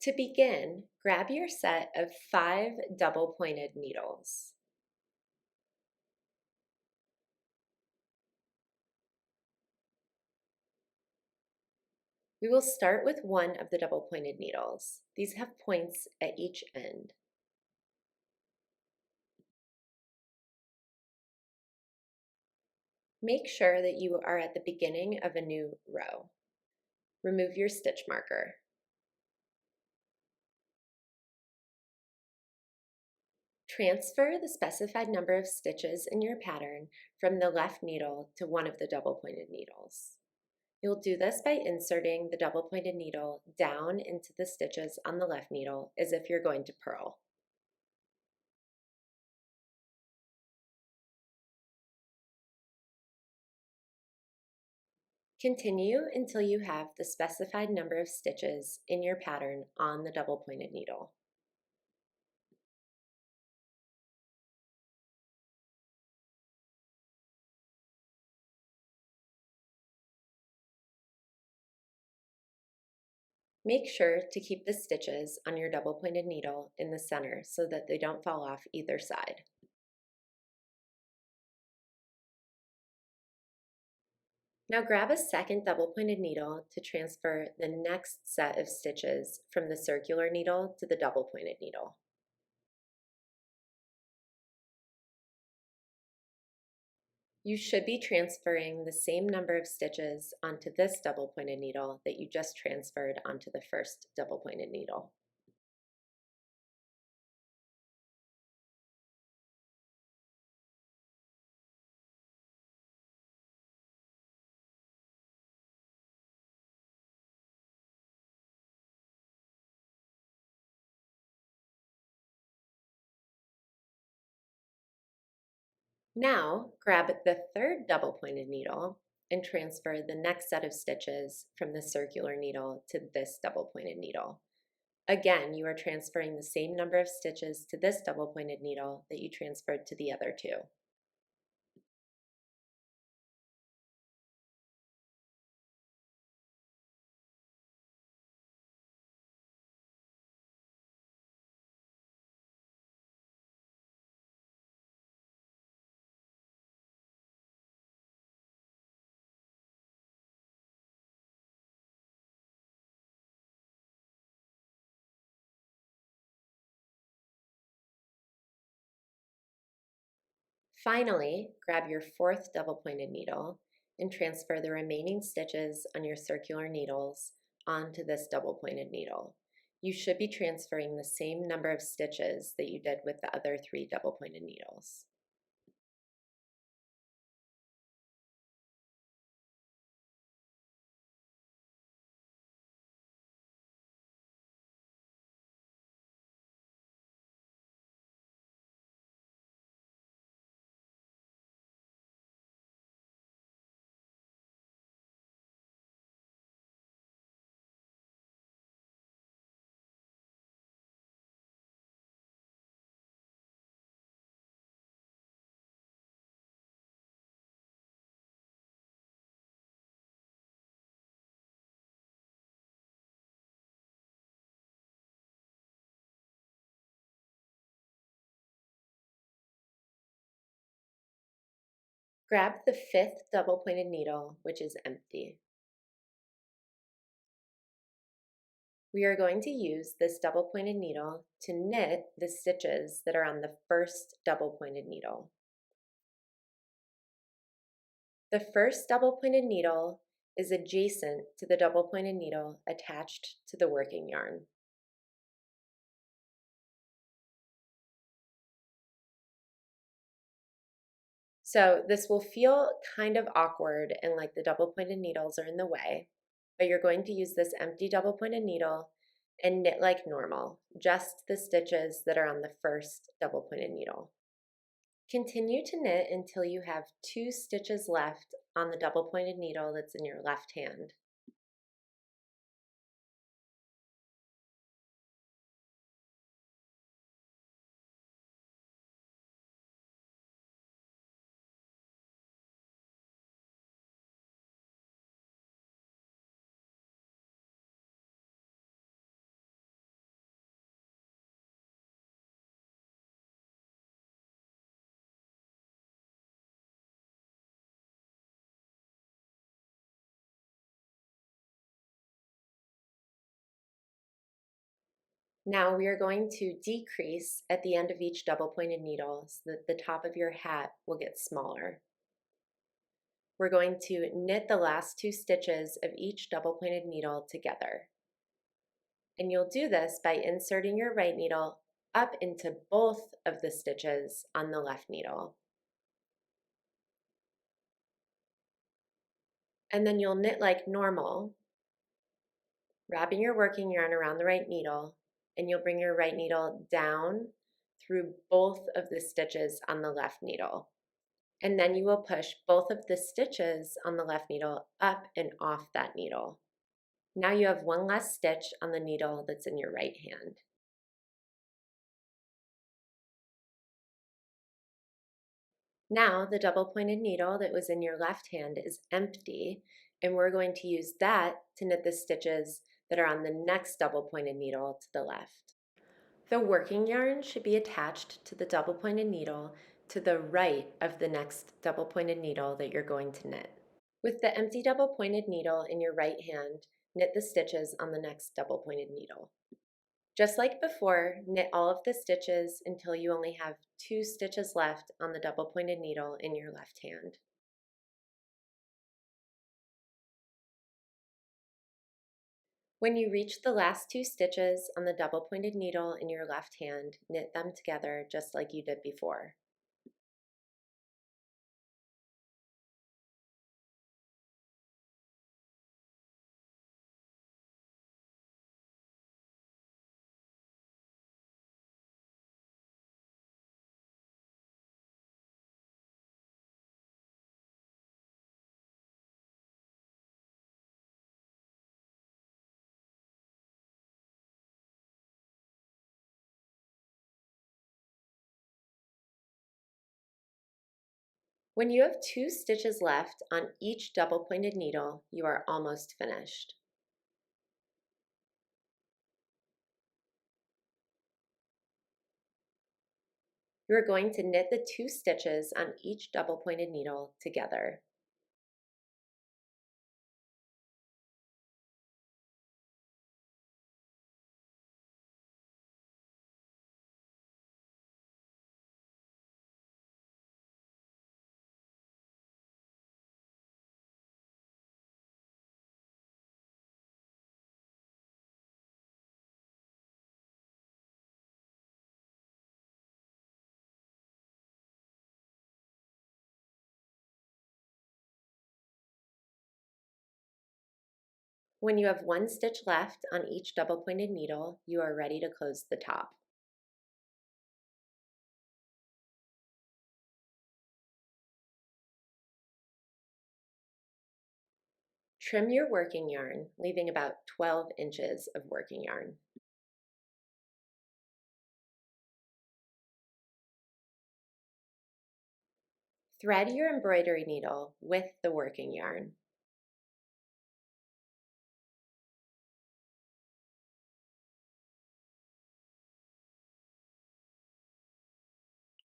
To begin, grab your set of 5 double-pointed needles. We will start with one of the double-pointed needles. These have points at each end. Make sure that you are at the beginning of a new row. Remove your stitch marker. Transfer the specified number of stitches in your pattern from the left needle to one of the double-pointed needles. You'll do this by inserting the double-pointed needle down into the stitches on the left needle as if you're going to purl. Continue until you have the specified number of stitches in your pattern on the double-pointed needle. Make sure to keep the stitches on your double-pointed needle in the center so that they don't fall off either side. Now grab a second double-pointed needle to transfer the next set of stitches from the circular needle to the double-pointed needle. You should be transferring the same number of stitches onto this double-pointed needle that you just transferred onto the first double-pointed needle. Now, grab the third double-pointed needle and transfer the next set of stitches from the circular needle to this double-pointed needle. Again, you are transferring the same number of stitches to this double-pointed needle that you transferred to the other two. Finally, grab your fourth double-pointed needle and transfer the remaining stitches on your circular needles onto this double-pointed needle. You should be transferring the same number of stitches that you did with the other 3 double-pointed needles. Grab the fifth double-pointed needle, which is empty. We are going to use this double-pointed needle to knit the stitches that are on the first double-pointed needle. The first double-pointed needle is adjacent to the double-pointed needle attached to the working yarn. So this will feel kind of awkward and like the double-pointed needles are in the way, but you're going to use this empty double-pointed needle and knit like normal, just the stitches that are on the first double-pointed needle. Continue to knit until you have 2 stitches left on the double-pointed needle that's in your left hand. Now we are going to decrease at the end of each double pointed needle so that the top of your hat will get smaller. We're going to knit the last 2 stitches of each double pointed needle together. And you'll do this by inserting your right needle up into both of the stitches on the left needle. And then you'll knit like normal, wrapping your working yarn around the right needle, and you'll bring your right needle down through both of the stitches on the left needle. And then you will push both of the stitches on the left needle up and off that needle. Now you have one less stitch on the needle that's in your right hand. Now the double pointed needle that was in your left hand is empty, and we're going to use that to knit the stitches that are on the next double pointed needle to the left. The working yarn should be attached to the double pointed needle to the right of the next double pointed needle that you're going to knit. With the empty double pointed needle in your right hand, knit the stitches on the next double pointed needle. Just like before, knit all of the stitches until you only have 2 stitches left on the double pointed needle in your left hand. When you reach the last 2 stitches on the double pointed needle in your left hand, knit them together just like you did before. When you have 2 stitches left on each double pointed needle, you are almost finished. You are going to knit the 2 stitches on each double pointed needle together. When you have 1 stitch left on each double pointed needle, you are ready to close the top. Trim your working yarn, leaving about 12 inches of working yarn. Thread your embroidery needle with the working yarn.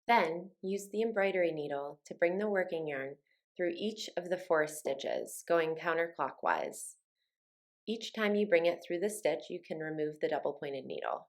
Then use the embroidery needle to bring the working yarn through each of the 4 stitches, going counterclockwise. Each time you bring it through the stitch, you can remove the double pointed needle.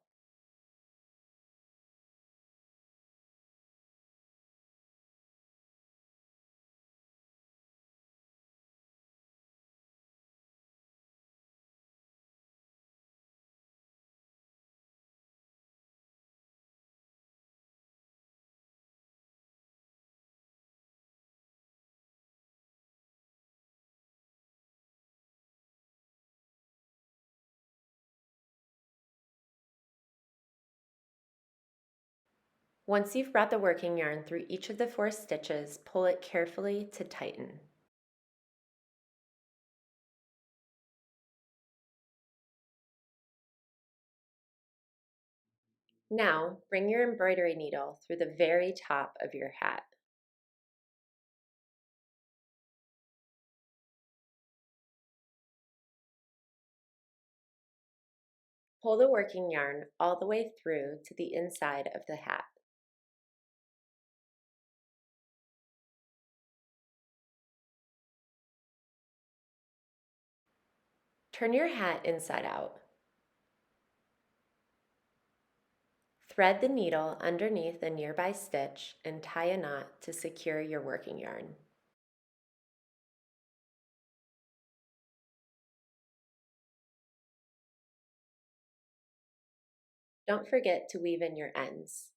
Once you've brought the working yarn through each of the 4 stitches, pull it carefully to tighten. Now, bring your embroidery needle through the very top of your hat. Pull the working yarn all the way through to the inside of the hat. Turn your hat inside out. Thread the needle underneath a nearby stitch and tie a knot to secure your working yarn. Don't forget to weave in your ends.